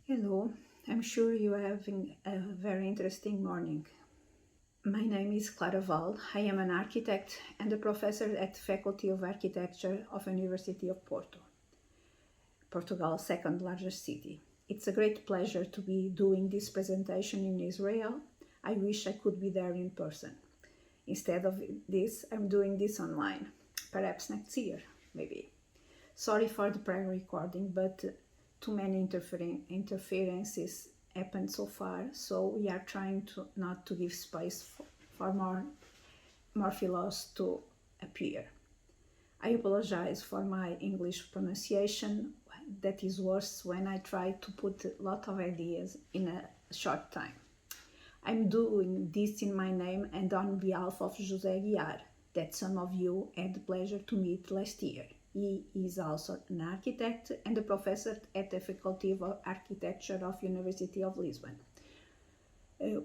Hello, I'm sure you are having a very interesting morning. My name is Clara Val. I am an architect and a professor at the Faculty of Architecture of University of Porto, Portugal's second largest city. It's a great pleasure to be doing this presentation in Israel. I wish I could be there in person. Instead of this, I'm doing this online, perhaps next year, maybe. Sorry for the pre-recording, but too many interferences happened so far, so we are trying to not to give space for more philos to appear. I apologize for my English pronunciation. That is worse when I try to put a lot of ideas in a short time. I'm doing this in my name and on behalf of José Guiar, that some of you had the pleasure to meet last year. He is also an architect and a professor at the Faculty of Architecture of University of Lisbon.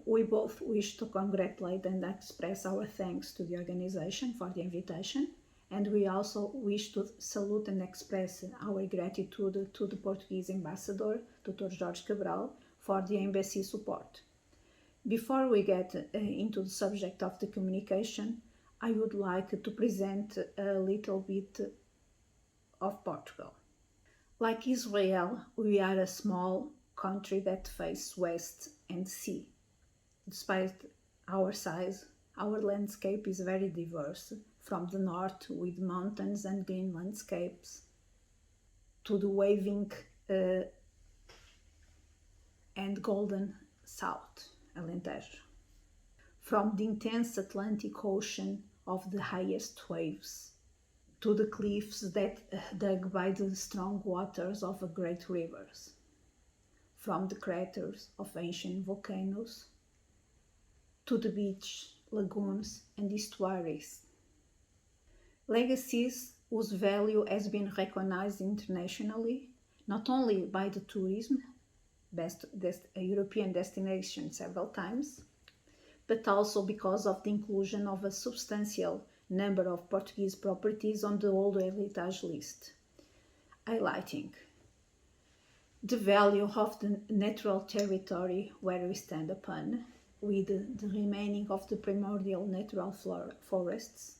We both wish to congratulate and express our thanks to the organization for the invitation, and we also wish to salute and express our gratitude to the Portuguese ambassador, Dr. Jorge Cabral, for the embassy support. Before we get into the subject of the communication, I would like to present a little bit of Portugal. Like Israel, we are a small country that faces west and sea. Despite our size, our landscape is very diverse, from the north with mountains and green landscapes to the waving and golden south, Alentejo. From the intense Atlantic Ocean of the highest waves to the cliffs that dug by the strong waters of great rivers, from the craters of ancient volcanoes to the beach, lagoons, and estuaries. Legacies whose value has been recognized internationally, not only by the tourism, best European destination several times, but also because of the inclusion of a substantial number of Portuguese properties on the World Heritage List, highlighting the value of the natural territory where we stand upon, with the remaining of the primordial natural forests,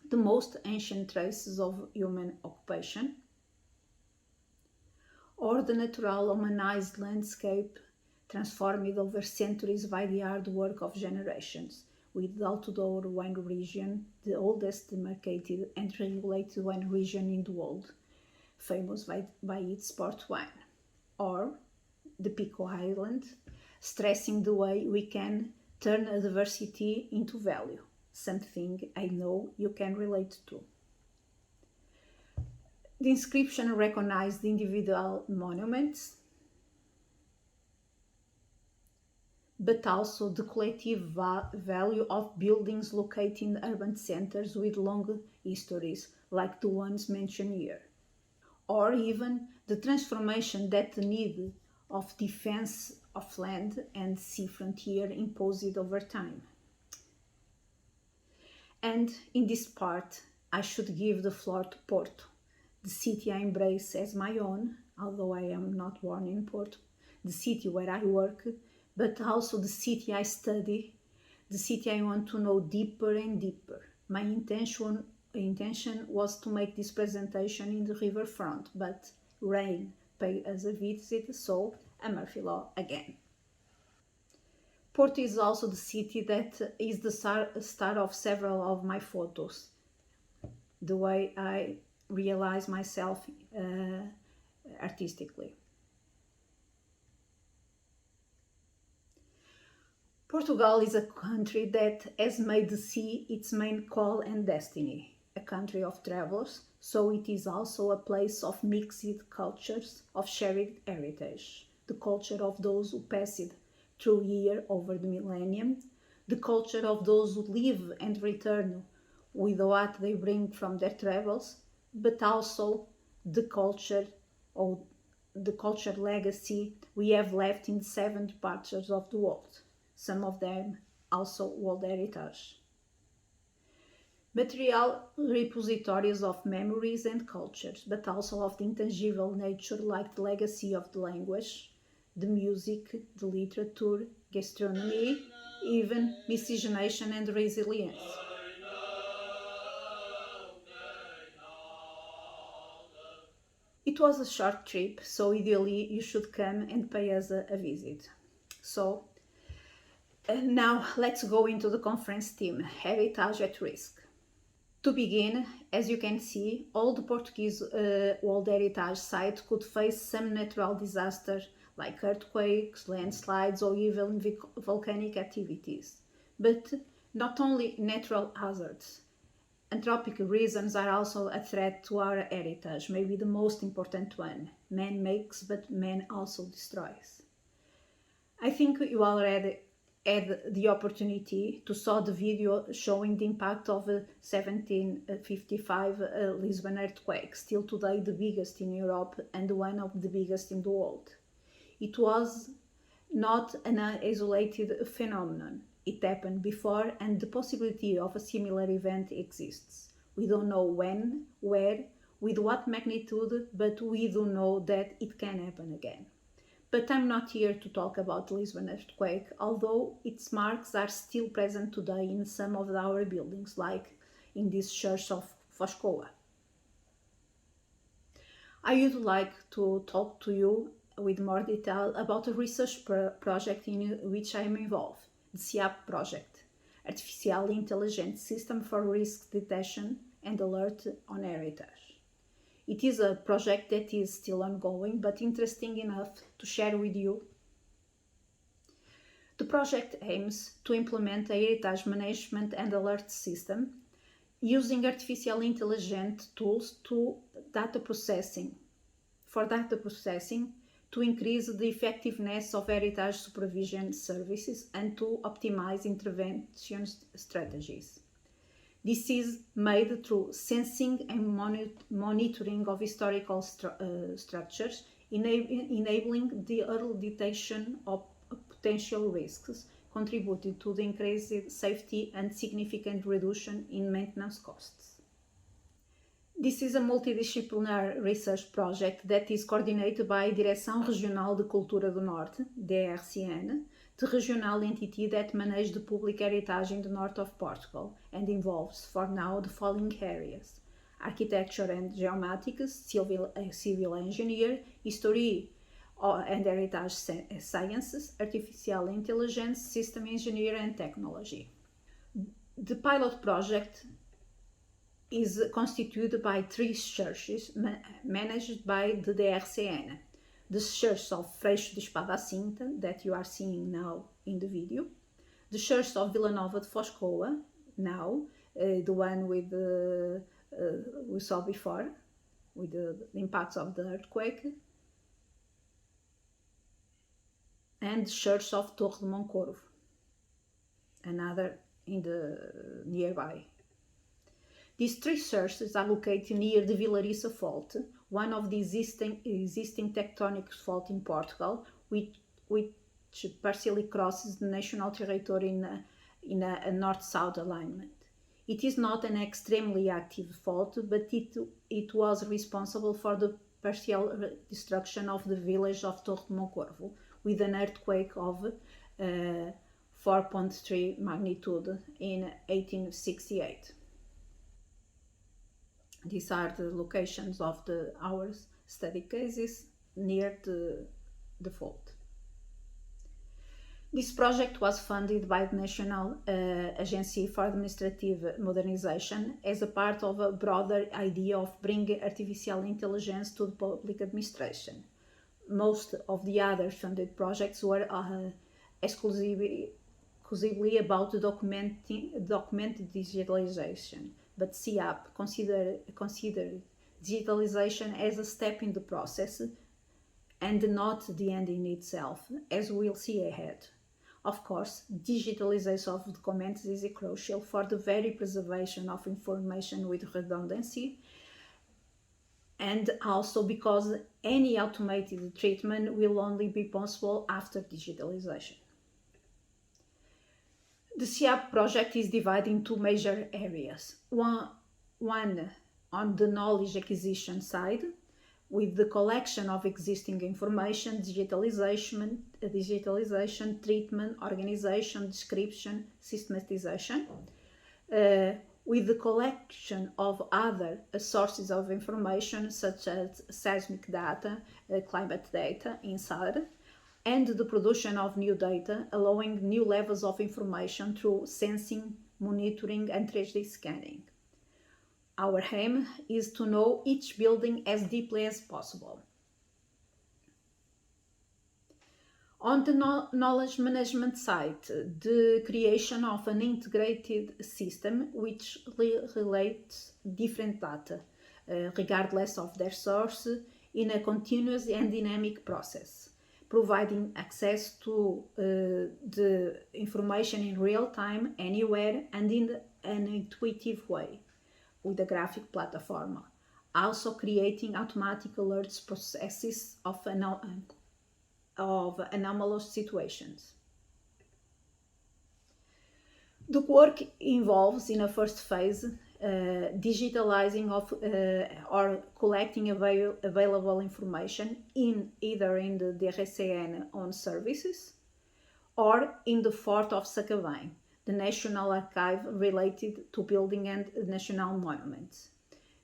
the most ancient traces of human occupation, or the natural humanized landscape transformed over centuries by the hard work of generations, with the Alto Douro wine region, the oldest demarcated and regulated wine region in the world, famous by its port wine, or the Pico Island, stressing the way we can turn a diversity into value, something I know you can relate to. The inscription recognized the individual monuments, but also the collective value of buildings located in urban centers with long histories, like the ones mentioned here, or even the transformation that the need of defense of land and sea frontier imposed over time. And in this part, I should give the floor to Porto, the city I embrace as my own, although I am not born in Porto, the city where I work, but also the city I study, the city I want to know deeper and deeper. My intention was to make this presentation in the riverfront, but rain paid us a visit, so a Murphy Law again. Porto is also the city that is the star of several of my photos, the way I realize myself artistically. Portugal is a country that has made the sea its main call and destiny, a country of travelers, so it is also a place of mixed cultures, of shared heritage, the culture of those who passed through here over the millennium, the culture of those who live and return with what they bring from their travels, but also the culture or the culture legacy we have left in 7 parts of the world, some of them also World Heritage. Material repositories of memories and cultures, but also of the intangible nature like the legacy of the language, the music, the literature, gastronomy, even miscegenation and resilience. It was a short trip, so ideally you should come and pay us a visit. So now let's go into the conference theme, Heritage at Risk. To begin, as you can see, all the Portuguese World Heritage sites could face some natural disaster like earthquakes, landslides, or even volcanic activities. But not only natural hazards, anthropic reasons are also a threat to our heritage, maybe the most important one. Man makes, but man also destroys. I think you already had the opportunity to saw the video showing the impact of the 1755 Lisbon earthquake, still today the biggest in Europe and one of the biggest in the world. It was not an isolated phenomenon. It happened before and the possibility of a similar event exists. We don't know when, where, with what magnitude, but we do know that it can happen again. But I'm not here to talk about the Lisbon earthquake, although its marks are still present today in some of our buildings, like in this church of Foscoa. I would like to talk to you with more detail about a research project in which I am involved, the SIAP project, Artificial Intelligence System for Risk Detection and Alert on Heritage. It is a project that is still ongoing, but interesting enough to share with you. The project aims to implement a heritage management and alert system using artificial intelligence tools for data processing to increase the effectiveness of heritage supervision services and to optimize intervention strategies. This is made through sensing and monitoring of historical structures, enabling the early detection of potential risks, contributing to the increased safety and significant reduction in maintenance costs. This is a multidisciplinary research project that is coordinated by Direção Regional de Cultura do Norte, DRCN, the regional entity that manages the public heritage in the north of Portugal and involves, for now, the following areas: architecture and geomatics, civil engineer, history and heritage sciences, artificial intelligence, system engineer and technology. The pilot project is constituted by 3 churches managed by the DRCN. The Church of Freixo de Espada Cinta, that you are seeing now in the video, the Church of Vila Nova de Foscoa, now, the one with we saw before, with the impacts of the earthquake, and the Church of Torre de Moncorvo, another in the nearby. These 3 churches are located near the Vilariça Fault, one of the existing tectonic faults in Portugal, which partially crosses the national territory in a north-south alignment. It is not an extremely active fault, but it was responsible for the partial destruction of the village of Torre de Moncorvo, with an earthquake of 4.3 magnitude in 1868. These are the locations of our study cases near the fault. This project was funded by the National Agency for Administrative Modernization as a part of a broader idea of bringing artificial intelligence to the public administration. Most of the other funded projects were exclusively about document digitalization, but SIAP considered digitalization as a step in the process and not the end in itself, as we'll see ahead. Of course, digitalization of documents is crucial for the very preservation of information with redundancy, and also because any automated treatment will only be possible after digitalization. The SIAP project is divided into two major areas. One on the knowledge acquisition side, with the collection of existing information, digitalization, treatment, organization, description, systematization, with the collection of other sources of information such as seismic data, climate data inside, and the production of new data, allowing new levels of information through sensing, monitoring, and 3D scanning. Our aim is to know each building as deeply as possible. On the knowledge management side, the creation of an integrated system which relates different data, regardless of their source, in a continuous and dynamic process, providing access to the information in real time, anywhere, and in an intuitive way, with a graphic platform, also creating automatic alerts processes of anomalous situations. The work involves, in a first phase, digitalizing of or collecting available information either in the DRCN on services or in the Fort of Sacavém, the National Archive related to building and national monuments.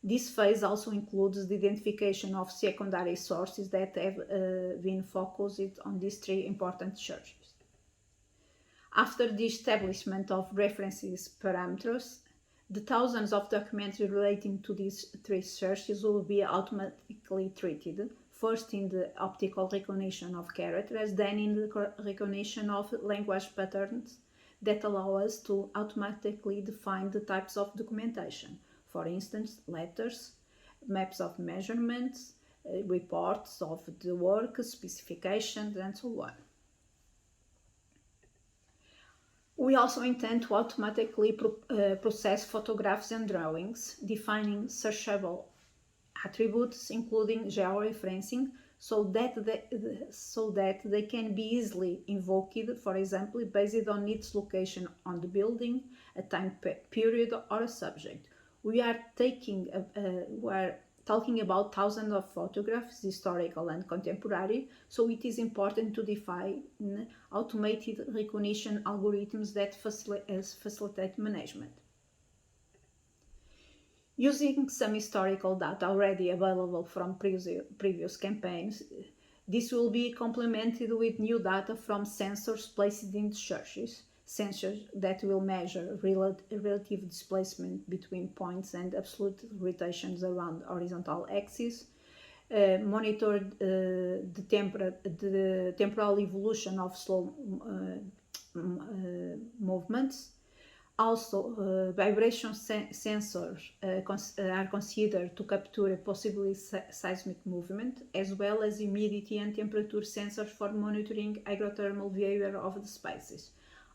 This phase also includes the identification of secondary sources that have been focused on these three important churches. After the establishment of references parameters, the thousands of documents relating to these three churches will be automatically treated, first in the optical recognition of characters, then in the recognition of language patterns that allow us to automatically define the types of documentation. For instance, letters, maps of measurements, reports of the work, specifications, and so on. We also intend to automatically process photographs and drawings, defining searchable attributes, including georeferencing, so that they can be easily invoked, for example, based on its location on the building, a time period, or a subject. We are talking about thousands of photographs, historical and contemporary, so it is important to define automated recognition algorithms that facilitate management. Using some historical data already available from previous campaigns, this will be complemented with new data from sensors placed in the churches, sensors that will measure relative displacement between points and absolute rotations around the horizontal axis, monitor the temporal evolution of slow movements. Also, vibration sensors are considered to capture possibly seismic movement, as well as humidity and temperature sensors for monitoring hydrothermal behavior of the spaces.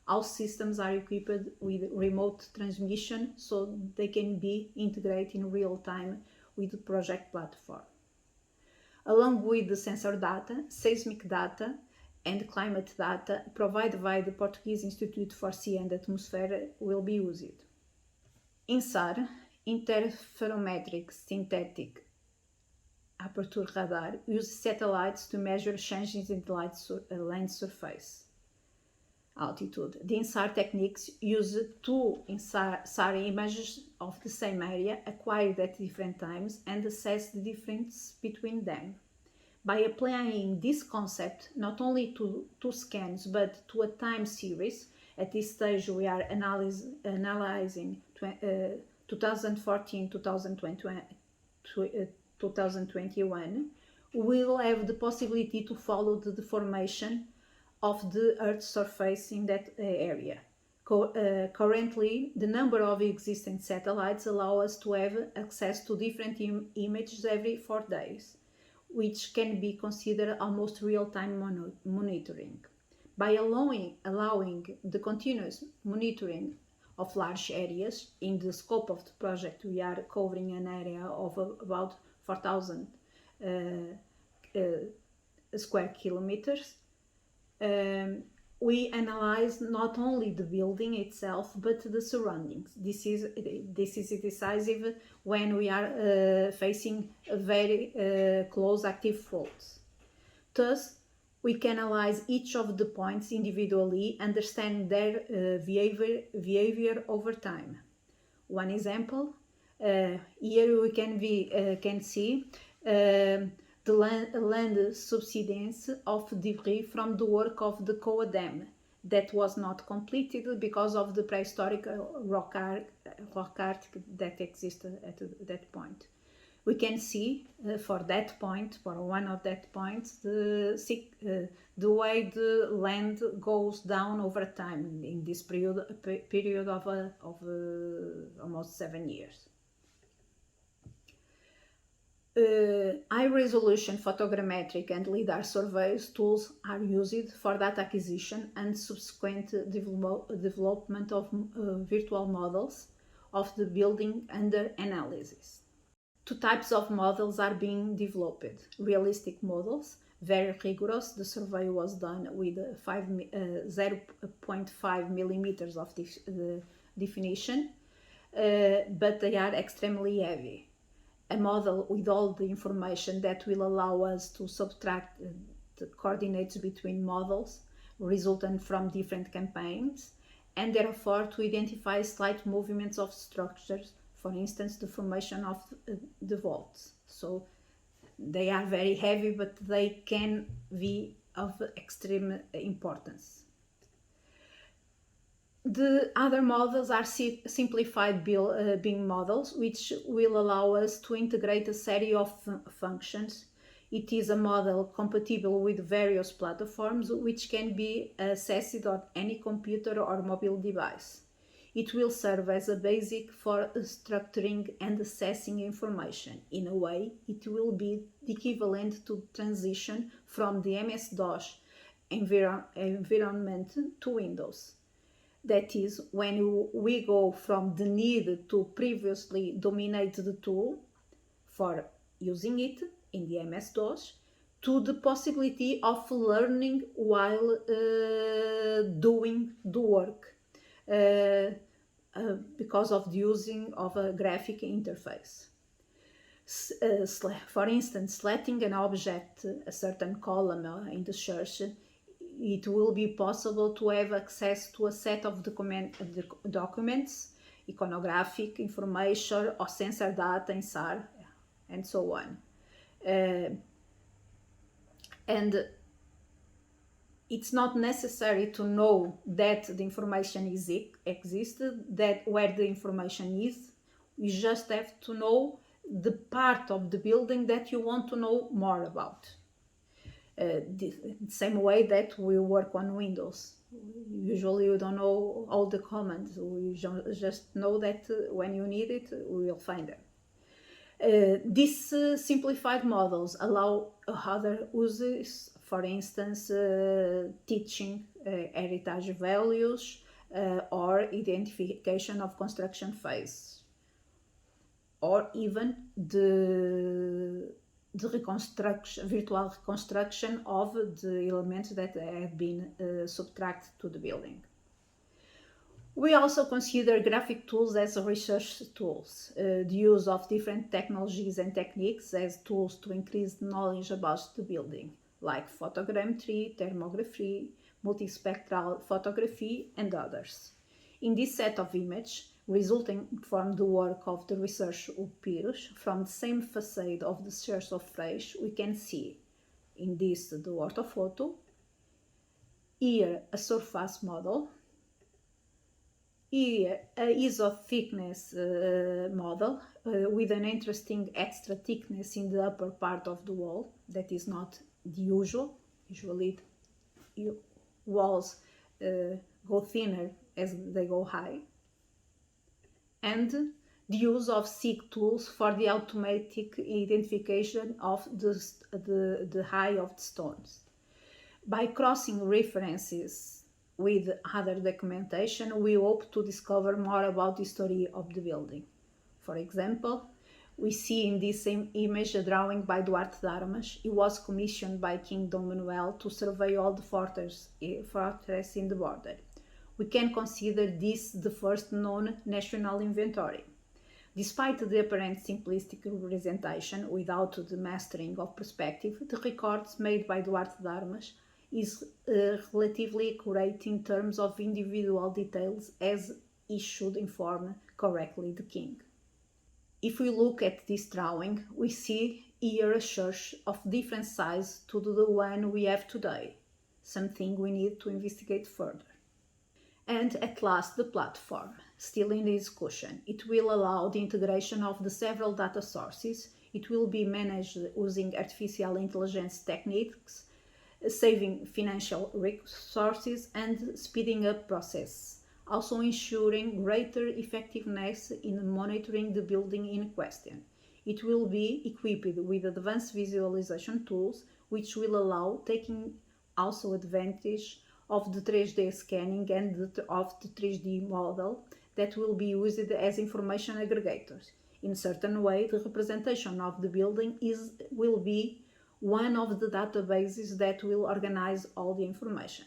All systems are equipped with remote transmission, so they can be integrated in real time with the project platform. Along with the sensor data, seismic data, and climate data provided by the Portuguese Institute for Sea and Atmosphere will be used. INSAR, Interferometric Synthetic Aperture Radar, uses satellites to measure changes in the land surface altitude. The INSAR techniques use two INSAR images of the same area acquired at different times and assess the difference between them. By applying this concept not only to two scans but to a time series, at this stage we are analyzing 2014-2021, we will have the possibility to follow the deformation of the Earth's surface in that area. Currently, the number of existing satellites allow us to have access to different images every 4 days, which can be considered almost real-time monitoring. By allowing the continuous monitoring of large areas, in the scope of the project we are covering an area of about 4,000 square kilometers, we analyze not only the building itself but the surroundings. This is decisive when we are facing very close active faults. Thus, we can analyze each of the points individually, understand their behavior over time. One example, here we can see the land subsidence of debris from the work of the Coa Dam that was not completed because of the prehistoric rock art that existed at that point. We can see for that point, for one of that points, the way the land goes down over time in this period of almost 7 years. High-resolution photogrammetric and LiDAR surveys tools are used for data acquisition and subsequent development of virtual models of the building under analysis. Two types of models are being developed. Realistic models, very rigorous. The survey was done with 0.5 millimeters of definition, but they are extremely heavy. A model with all the information that will allow us to subtract the coordinates between models resultant from different campaigns, and therefore to identify slight movements of structures, for instance, the formation of the vaults. So they are very heavy, but they can be of extreme importance. The other models are simplified BIM models, which will allow us to integrate a series of functions. It is a model compatible with various platforms, which can be accessed on any computer or mobile device. It will serve as a basic for structuring and assessing information. In a way, it will be the equivalent to transition from the MS-DOS environment to Windows. That is, when we go from the need to previously dominate the tool for using it in the MS-DOS to the possibility of learning while doing the work because of the using of a graphic interface. For instance, selecting an object, a certain column in the search, it will be possible to have access to a set of documents, iconographic information or sensor data in SAR, and so on. And it's not necessary to know that the information existed, that where the information is. You just have to know the part of the building that you want to know more about. The same way that we work on Windows. Usually we don't know all the commands, we just know that when you need it, we will find them. These simplified models allow other uses, for instance, teaching heritage values or identification of construction phase, or even the virtual reconstruction of the elements that have been subtracted to the building. We also consider graphic tools as research tools, the use of different technologies and techniques as tools to increase knowledge about the building, like photogrammetry, thermography, multispectral photography, and others. In this set of images, resulting from the work of the research of Pyrrhus, from the same facade of the Church of Freixo, we can see in this the orthophoto, here a surface model, here a iso-thickness model with an interesting extra thickness in the upper part of the wall that is not the usual. Usually walls go thinner as they go high. And the use of SIG tools for the automatic identification of the height of the stones. By crossing references with other documentation, we hope to discover more about the history of the building. For example, We see in this same image a drawing by Duarte de Armas. He was commissioned by King Dom Manuel to survey all the fortresses in the border. We can consider this the first known national inventory. Despite the apparent simplistic representation without the mastering of perspective, the records made by Duarte de Armas is relatively accurate in terms of individual details, as he should inform correctly the king. If we look at this drawing, we see here a church of different size to the one we have today, something we need to investigate further. And at last, the platform, still in discussion. It will allow the integration of the several data sources. It will be managed using artificial intelligence techniques, saving financial resources and speeding up process, also ensuring greater effectiveness in monitoring the building in question. It will be equipped with advanced visualization tools, which will allow taking also advantage of the 3D scanning and of the 3D model that will be used as information aggregators. In a certain way, the representation of the building will be one of the databases that will organize all the information.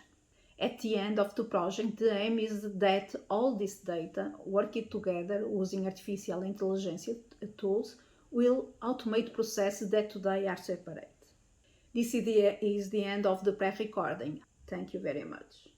At the end of the project, the aim is that all this data, working together using artificial intelligence tools, will automate processes that today are separate. This is the end of the pre-recording. Thank you very much.